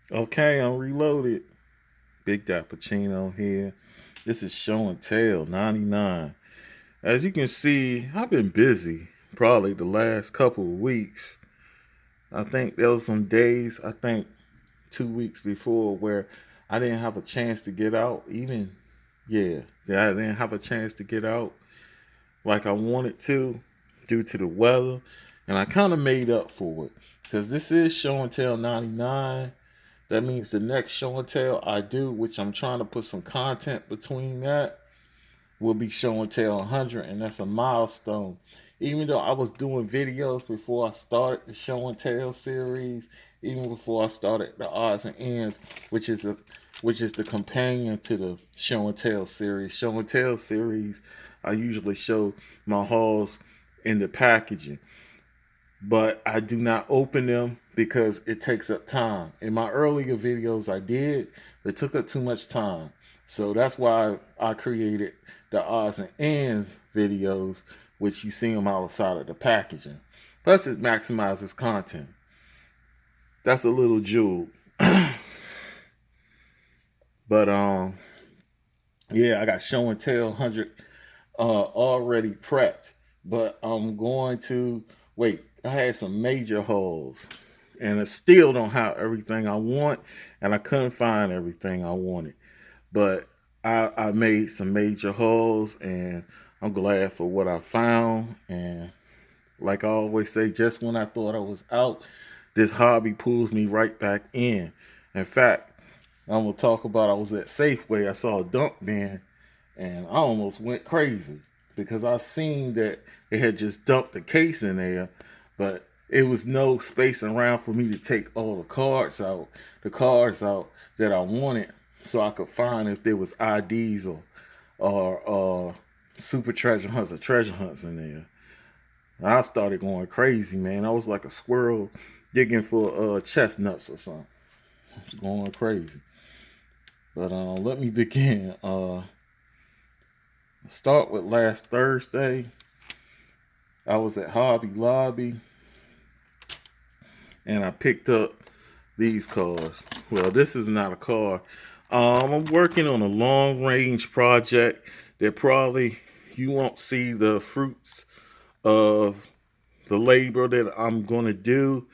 Okay, I'm reloaded. Big Pacino here. This is Show and Tell 99. As you can see, I've been busy probably the last couple of weeks. I think there was some days, I think 2 weeks before, where I didn't have a chance to get out. Yeah, I didn't have a chance to get out like I wanted to due to the weather. And I kind of made up for it because this is Show and Tell 99. That means the next show and tell I do, which I'm trying to put some content between that, will be show and tell 100, and that's a milestone. Even though I was doing videos before I started the show and tell series, even before I started the odds and ends, which is a which is the companion to the show and tell series. Show and tell series, I usually show my hauls in the packaging, but I do not open them because it takes up time. In my earlier videos, I did, but it took up too much time. So that's why I created the odds and ends videos, which you see them outside of the packaging. Plus, it maximizes content. That's a little jewel. But yeah, I got show and tell 100 already prepped, but I'm going to wait. I had some major holes, and I still don't have everything I want, and I couldn't find everything I wanted. But I made some major holes, and I'm glad for what I found. And like I always say, just when I thought I was out, this hobby pulls me right back in. In fact, I'm gonna talk about I was at Safeway. I saw a dunk bin and I almost went crazy because I seen that it had just dumped the case in there, but it was no space around for me to take all the cards out that I wanted, so I could find if there was IDs or super treasure hunts or treasure hunts in there. And I started going crazy, man. I was like a squirrel digging for chestnuts or something. I was going crazy. But let me begin. Start with last Thursday. I was at Hobby Lobby and I picked up these cars. Well, this is not a car. I'm working on a long range project that probably you won't see the fruits of the labor that I'm going to do,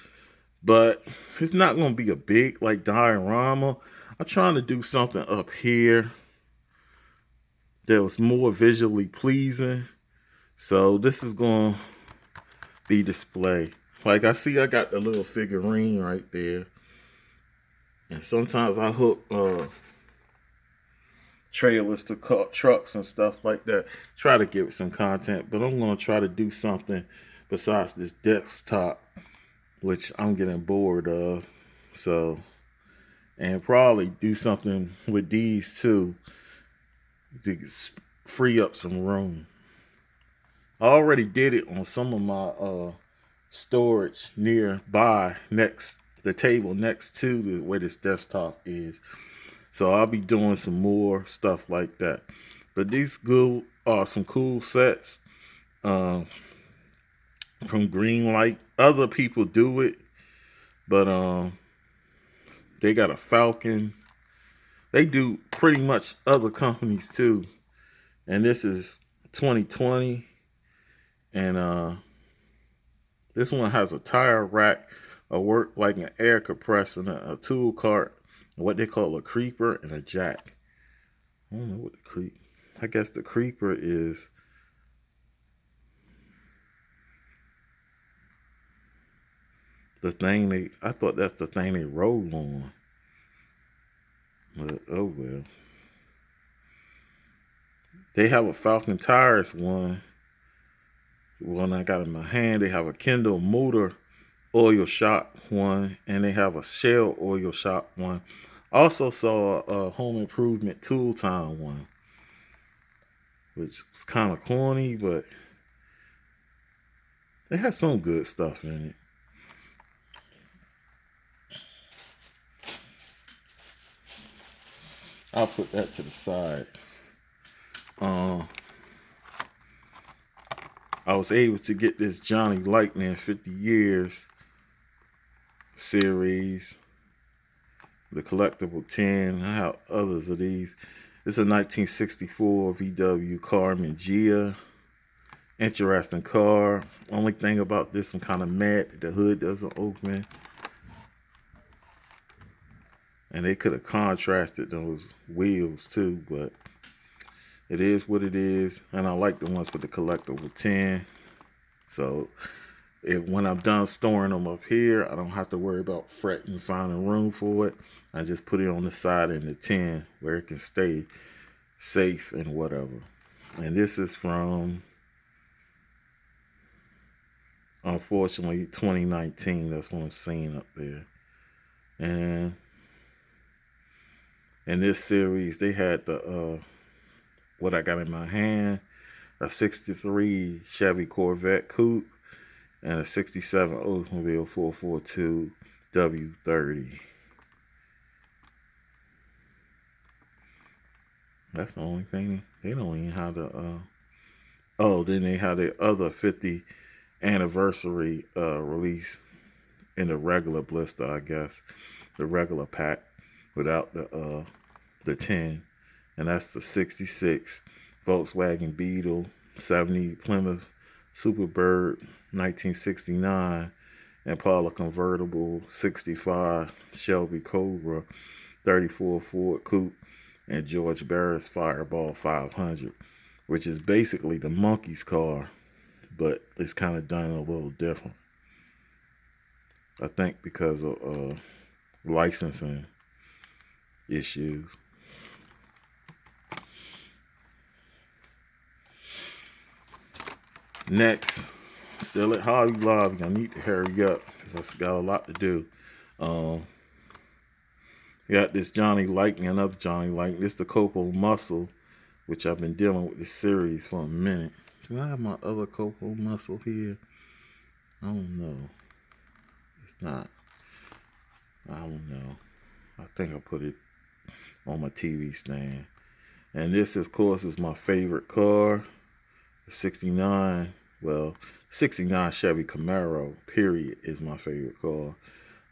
but it's not going to be a big like diorama. I'm trying to do something up here that was more visually pleasing. So this is going to be displayed. Like I see I got the little figurine right there. And sometimes I hook trailers to trucks and stuff like that. Try to give it some content, but I'm going to try to do something besides this desktop, which I'm getting bored of. So, and probably do something with these too to free up some room. I already did it on some of my storage nearby next the table next to where this desktop is. So I'll be doing some more stuff like that. But these good are some cool sets um, from Greenlight. Other people do it, but they got a Falcon. They do pretty much other companies too. And this is 2020, and this one has a tire rack, a work like an air compressor, and a tool cart, what they call a creeper, and a jack. I don't know what the creep. I guess the creeper is the thing they. I thought that's the thing they roll on. But oh well. They have a Falcon Tires one I got in my hand. They have a Kendall Motor oil shop one, and they have a Shell oil shop one. Also saw a Home Improvement Tool Time one, which was kind of corny, but they had some good stuff in it. I'll put that to the side. Uh, I was able to get this Johnny Lightning 50 Years series. The collectible 10. I have others of these. This is a 1964 VW Carmen Gia. Interesting car. Only thing about this, I'm kind of mad that the hood doesn't open. And they could have contrasted those wheels too, but it is what it is. And I like the ones with the collectible 10. So when I'm done storing them up here, I don't have to worry about fretting finding room for it. I just put it on the side in the 10 where it can stay safe and whatever. And this is from, unfortunately, 2019. That's what I'm seeing up there. And in this series, they had the what I got in my hand, a 63 Chevy Corvette Coupe and a 67 Oldsmobile 442 W30. That's the only thing. They don't even have the then they have the other 50 anniversary release in the regular blister, I guess, the regular pack without the 10, and that's the 66 Volkswagen Beetle, 70 Plymouth Superbird 1969, Impala convertible 65 Shelby Cobra, 34 Ford Coupe, and George Barris Fireball 500, which is basically the monkey's car, but it's kind of done a little different. I think because of licensing issues. Next, still at Hobby Lobby. I need to hurry up because I've got a lot to do. Got this Johnny Lightning, another Johnny Lightning. This is the Copo Muscle, which I've been dealing with this series for a minute. Do I have my other Copo Muscle here? I don't know. It's not. I don't know. I think I put it on my TV stand. And this, of course, is my favorite car. The 69 Chevy Camaro, period, is my favorite car.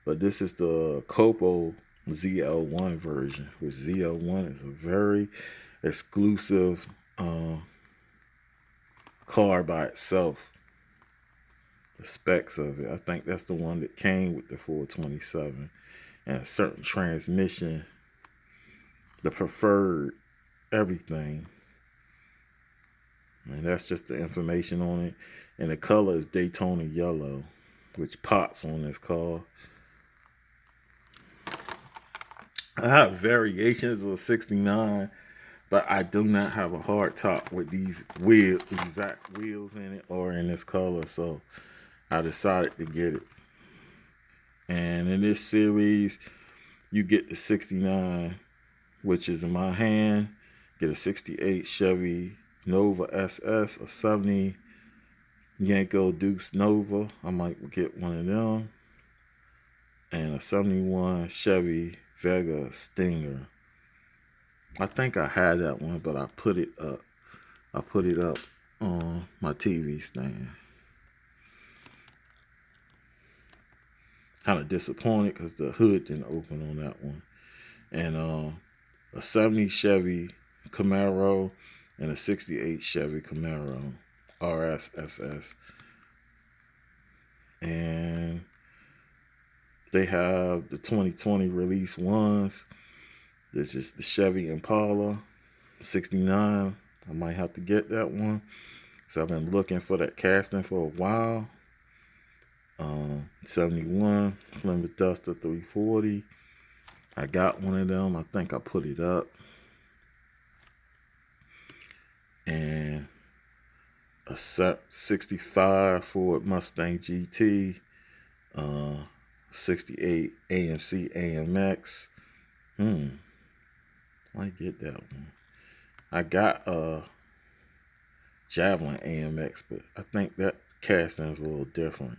But this is the Copo ZL1 version, which ZL1 is a very exclusive car by itself. The specs of it, I think that's the one that came with the 427 and a certain transmission, the preferred everything. And that's just the information on it. And the color is Daytona yellow, which pops on this car. I have variations of 69, but I do not have a hard top with these exact wheels in it or in this color. So I decided to get it. And in this series, you get the 69, which is in my hand. Get a 68 Chevy Nova SS, a 70 Yanko Dukes Nova. I might get one of them. And a 71 Chevy Vega Stinger. I think I had that one, but I put it up. I put it up on my TV stand. Kind of disappointed because the hood didn't open on that one. And a 70 Chevy Camaro and a 68 Chevy Camaro RSSS. And they have the 2020 release ones. This is the Chevy Impala 69. I might have to get that one. So I've been looking for that casting for a while. 71 Plymouth Duster 340. I got one of them. I think I put it up. And a 65 Ford Mustang GT. 68 AMC AMX. Might get that one. I got a Javelin AMX, but I think that casting is a little different.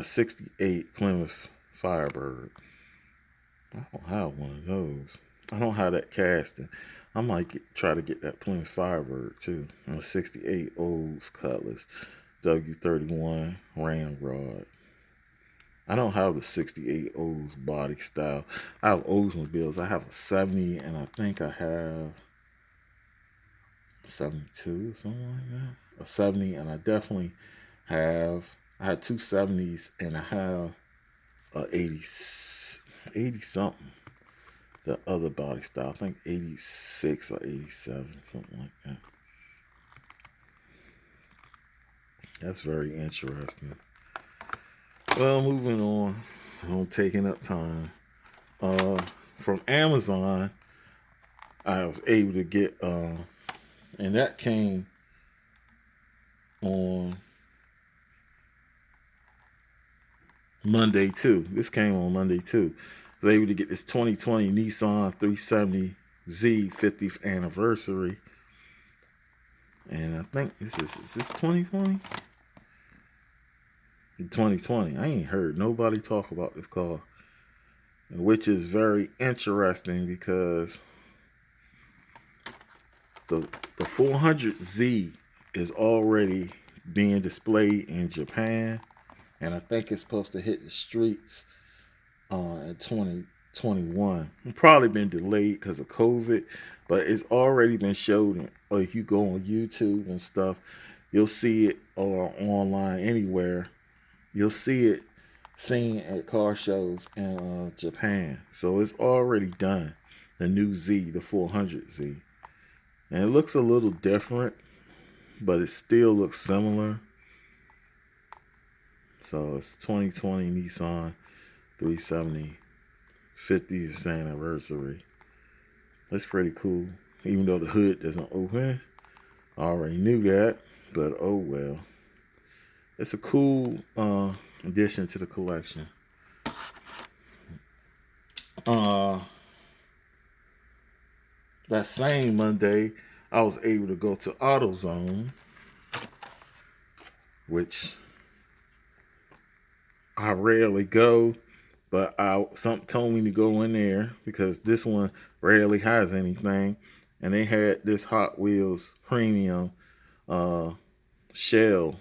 68 Plymouth Firebird. I don't have one of those. I don't have that casting. I might try to get that Plymouth Firebird too. And a 68 Olds Cutlass W31 Ramrod. I don't have the 68 O's body style. I have Oldsmobiles. I have a 70, and I think I have 72 or something like that. A 70, and I definitely have. I had two 70s, and I have a 80 something. The other body style, I think 86 or 87, something like that. That's very interesting. Well, moving on. I'm taking up time. From Amazon, I was able to get, and that came on Monday too. This came on Monday too. I was able to get this 2020 Nissan 370Z 50th anniversary, and I think is this 2020? 2020. I ain't heard nobody talk about this car, which is very interesting because the 400Z is already being displayed in Japan, and I think it's supposed to hit the streets in 2021. It's probably been delayed because of COVID, but it's already been showed. Or if you go on YouTube and stuff, you'll see it, or online anywhere. You'll see it seen at car shows in Japan. So it's already done. The new Z, the 400Z. And it looks a little different, but it still looks similar. So it's 2020 Nissan 370 50th anniversary. That's pretty cool. Even though the hood doesn't open. I already knew that, but oh well. It's a cool addition to the collection. That same Monday, I was able to go to AutoZone, which I rarely go, but something told me to go in there because this one rarely has anything, and they had this Hot Wheels premium shell.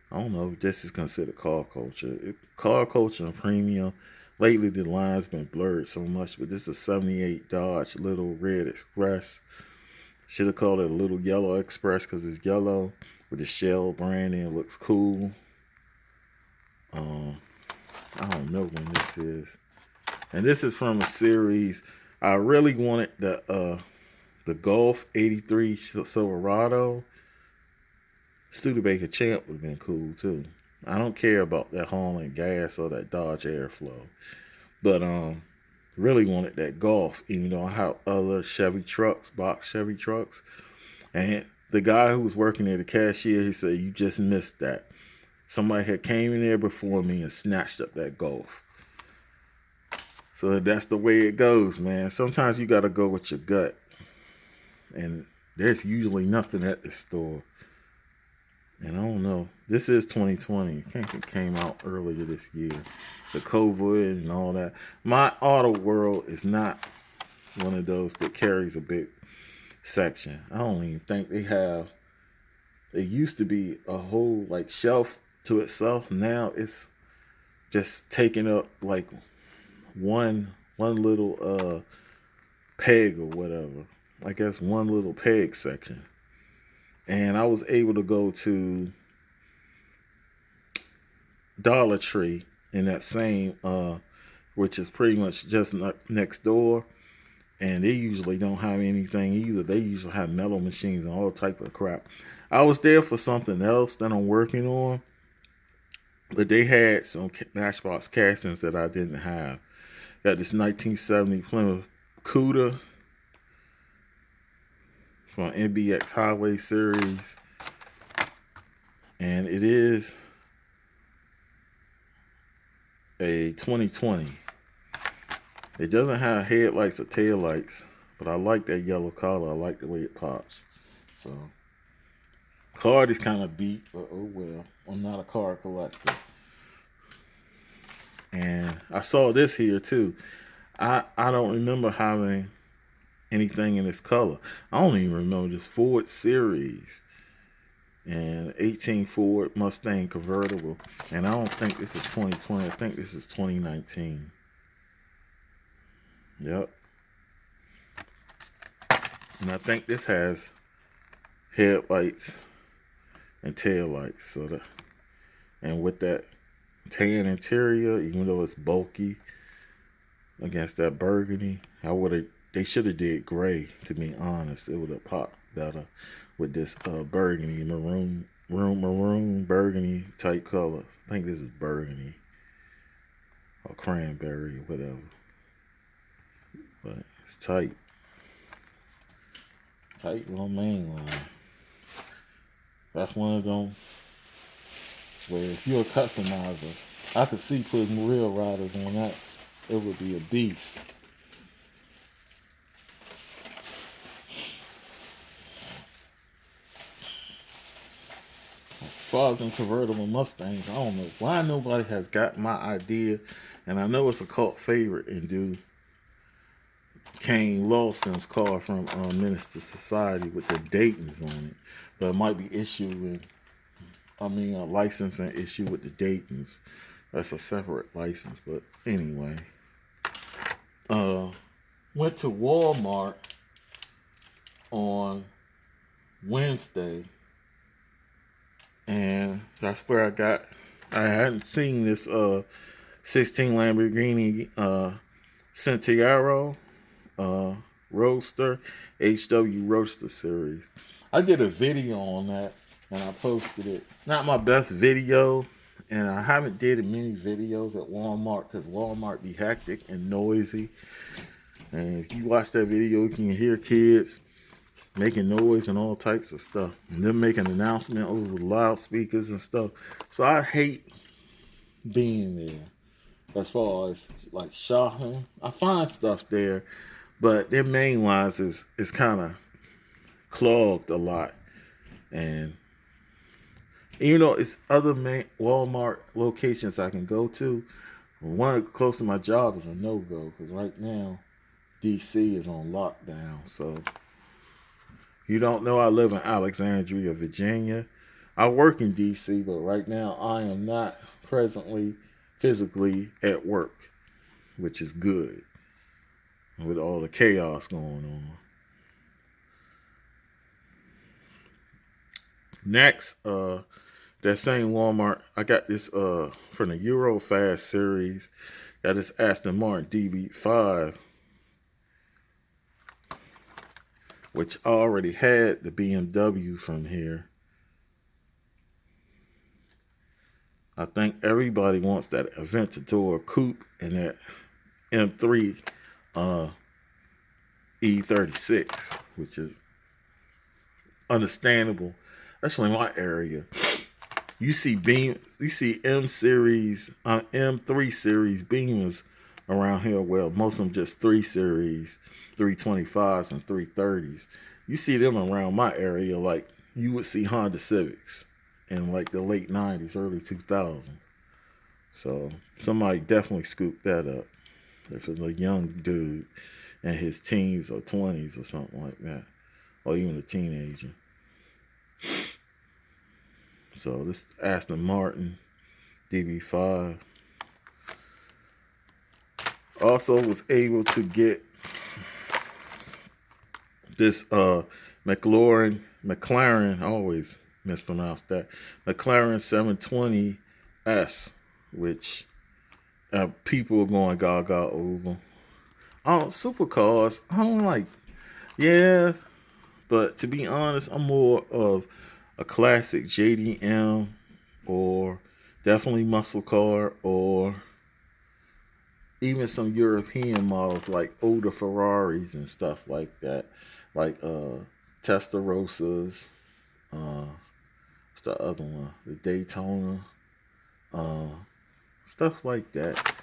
I don't know if this is considered car culture. Car culture and premium. Lately, the line's been blurred so much, but this is a 78 Dodge Little Red Express. Should have called it a Little Yellow Express because it's yellow with the shell branding. It looks cool. I don't know when this is. And this is from a series. I really wanted the Golf 83 Silverado. Studebaker Champ would have been cool too. I don't care about that hauling gas or that Dodge Airflow. But really wanted that Golf, even though I have other Chevy trucks, box Chevy trucks. And the guy who was working there, the cashier, he said, "You just missed that. Somebody had came in there before me and snatched up that Golf." So that's the way it goes, man. Sometimes you got to go with your gut. And there's usually nothing at the store. And I don't know. This is 2020. I think it came out earlier this year. The COVID and all that. My auto world is not one of those that carries a big section. I don't even think they have. It used to be a whole like shelf to itself. Now it's just taking up like one little peg or whatever. I guess one little peg section. And I was able to go to Dollar Tree in that same, which is pretty much just next door. And they usually don't have anything either. They usually have metal machines and all type of crap. I was there for something else that I'm working on. But they had some Matchbox castings that I didn't have. Got this 1970 Plymouth Cuda from NBX Highway Series, and it is a 2020. It doesn't have headlights or taillights, but I like that yellow color. I like the way it pops. So, card is kind of beat, but oh well. I'm not a car collector. And I saw this here too. I don't remember having anything in this color. I don't even remember this Ford series. and 18 Ford Mustang convertible. And I don't think this is 2020. I think this is 2019. Yep. And I think this has headlights and tail lights. So that, and with that tan interior, even though it's bulky against that burgundy, they should have did gray, to be honest. It would have popped better with this burgundy, maroon burgundy type color. I think this is burgundy or cranberry or whatever. But it's tight. Tight little main line. That's one of them where if you're a customizer, I could see putting real riders on that. It would be a beast. As far as them convertible Mustangs, I don't know why nobody has got my idea, and I know it's a cult favorite in dude Kane Lawson's car from Minister Society with the Dayton's on it, but it might be a licensing issue with the Dayton's. That's a separate license, but anyway. Went to Walmart on Wednesday, and that's where I hadn't seen this 16 Lamborghini Centauro Roadster, HW Roadster series. I did a video on that and I posted it. Not my best video, and I haven't did many videos at Walmart because Walmart be hectic and noisy. And if you watch that video, you can hear kids making noise and all types of stuff. And them making announcements over the loudspeakers and stuff. So I hate being there. As far as like shopping, I find stuff there, but their main lines is kind of clogged a lot. And even though it's other main Walmart locations I can go to, one close to my job is a no-go because right now DC is on lockdown. So you don't know, I live in Alexandria, Virginia. I work in DC, but right now I am not presently physically at work, which is good with all the chaos going on. Next, that same Walmart, I got this from the Eurofast series. Got this Aston Martin DB5, which I already had the BMW from here. I think everybody wants that Aventador coupe and that M3 E36, which is understandable, especially in my area. You see M series, M3 series Beamers around here. Well, most of them just 3 series, 325s and 330s. You see them around my area like you would see Honda Civics in like the late 90s, early 2000s. So somebody definitely scooped that up. If it's a young dude in his teens or 20s or something like that, or even a teenager. So this Aston Martin DB5. Also was able to get this McLaren, I always mispronounce that, McLaren 720S, which people are going gaga over. Supercars, I don't like, yeah, but to be honest, I'm more of a classic JDM or definitely muscle car or even some European models like older Ferraris and stuff like that, like Testarossas, what's the other one? The Daytona, stuff like that.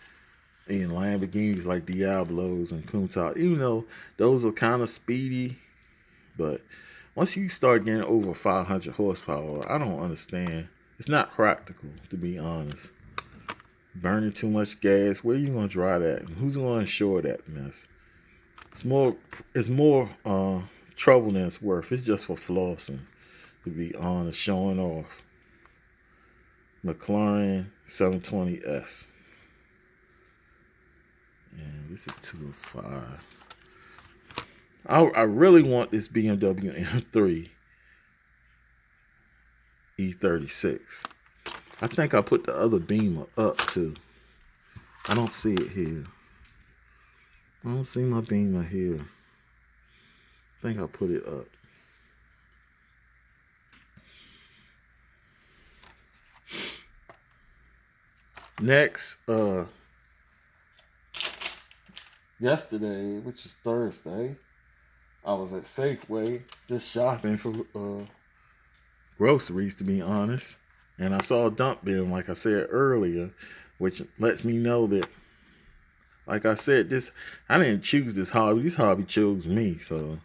And Lamborghinis like Diablos and Countach, even though those are kind of speedy, but once you start getting over 500 horsepower, I don't understand. It's not practical, to be honest. Burning too much gas, where are you going to drive that? And who's going to insure that mess? It's more trouble than it's worth. It's just for flossing, to be on and showing off. McLaren 720S. And this is 205. I really want this BMW M3 E36. I think I put the other Beamer up too. I don't see it here. I don't see my Beamer here. I think I put it up. Next, yesterday, which is Thursday, I was at Safeway just shopping for groceries, to be honest. And I saw a dump bin, like I said earlier, which lets me know that, like I said, I didn't choose this hobby. This hobby chose me, so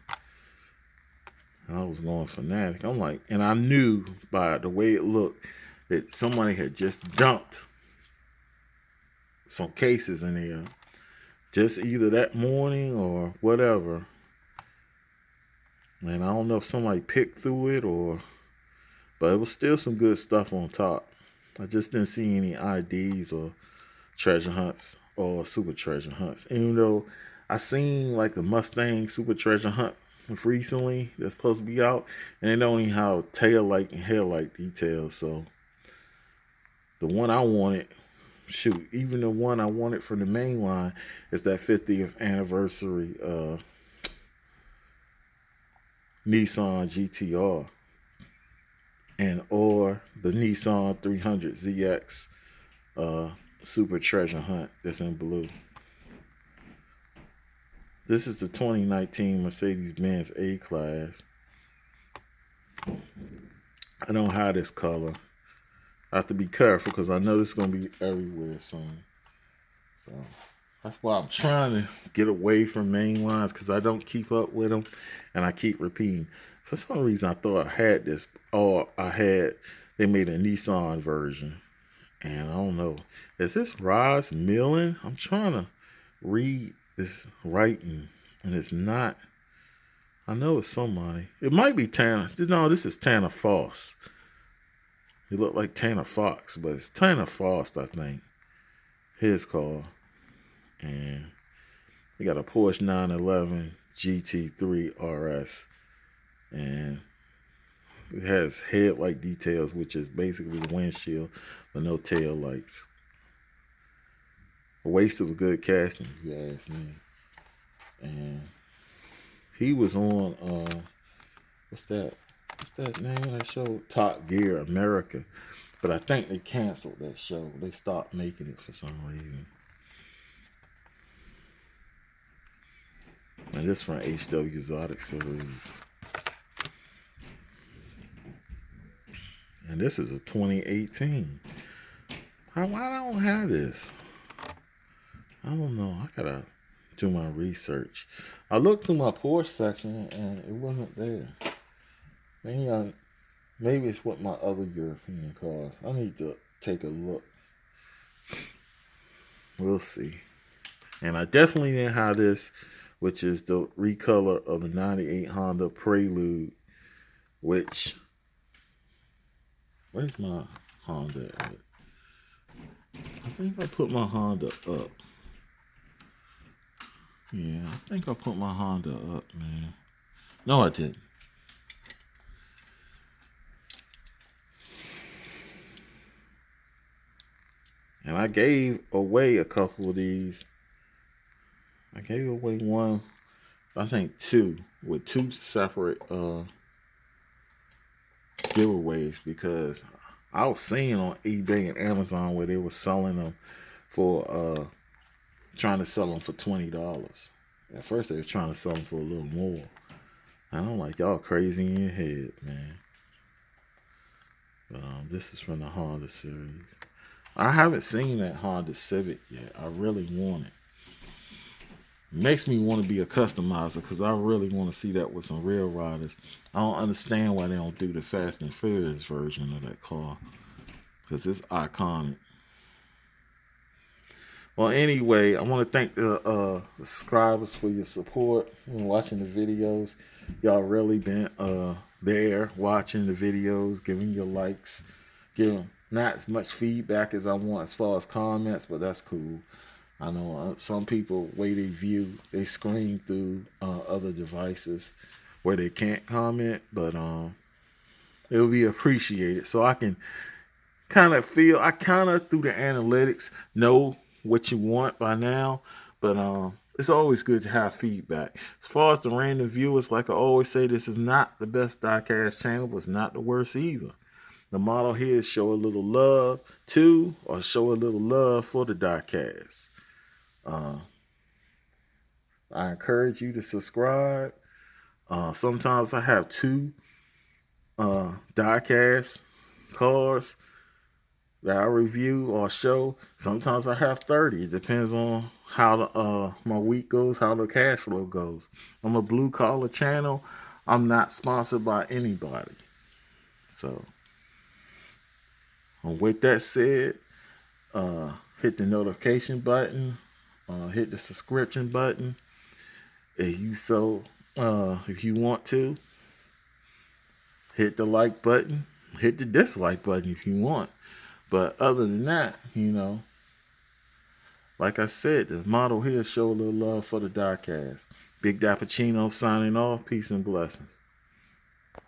I was going fanatic. I'm like, and I knew by the way it looked that somebody had just dumped some cases in there, just either that morning or whatever. And I don't know if somebody picked through it but it was still some good stuff on top. I just didn't see any IDs or treasure hunts or super treasure hunts. Even though I seen like the Mustang super treasure hunt recently that's supposed to be out, and they don't even have tail light and headlight details. So the one I wanted, even the one I wanted from the main line is that 50th anniversary Nissan GTR or the Nissan 300ZX Super Treasure Hunt that's in blue. This is the 2019 Mercedes-Benz A-Class. I don't have this color. I have to be careful because I know this is going to be everywhere soon. So that's why I'm trying to get away from main lines, because I don't keep up with them and I keep repeating. For some reason, I thought I had this, they made a Nissan version. And I don't know. Is this Roz Millen? I'm trying to read this writing and it's not. I know it's somebody. It might be Tanner. No, this is Tanner Foss. He looked like Tanner Fox, but it's Tanner Foss, I think. His car. And he got a Porsche 911 GT3 RS. And it has headlight details, which is basically the windshield, but no tail lights. A waste of a good casting, if you ask me. And he was on, what's that name of that show? Top Gear America. But I think they canceled that show. They stopped making it for some reason. And this from HW Exotic Series. And this is a 2018. Why I don't have this? I don't know. I gotta do my research. I looked through my Porsche section and it wasn't there. Maybe it's what my other European cars. I need to take a look. We'll see. And I definitely didn't have this, which is the recolor of the 98 Honda Prelude, which, where's my Honda at? I think I put my Honda up. Yeah, I think I put my Honda up, man. No, I didn't. And I gave away a couple of these. I gave away one, I think two, with two separate giveaways, because I was seeing on eBay and Amazon where they were selling them for trying to sell them for $20. At first they were trying to sell them for a little more. And I'm like, y'all crazy in your head, man. But this is from the Honda series. I haven't seen that Honda Civic yet. I really want it. Makes me want to be a customizer, because I really want to see that with some real riders. I don't understand why they don't do the Fast and Furious version of that car, because it's iconic. Well, anyway, I want to thank the subscribers for your support when watching the videos. Y'all really been there watching the videos, giving your likes, giving not as much feedback as I want as far as comments, but that's cool. I know some people, way they view, they screen through other devices where they can't comment, but it'll be appreciated. So I can I kind of through the analytics know what you want by now, but it's always good to have feedback. As far as the random viewers, like I always say, this is not the best diecast channel, but it's not the worst either. The motto here is show a little love to, or show a little love for the diecast. I encourage you to subscribe. Sometimes I have two diecast cards that I review or show. Sometimes I have 30. It depends on how my week goes, how the cash flow goes. I'm a blue collar channel. I'm not sponsored by anybody. So, with that said, hit the notification button, hit the subscription button. If you want to, hit the like button, hit the dislike button if you want. But other than that, like I said, the motto here is show a little love for the diecast. Big Dappuccino signing off. Peace and blessings.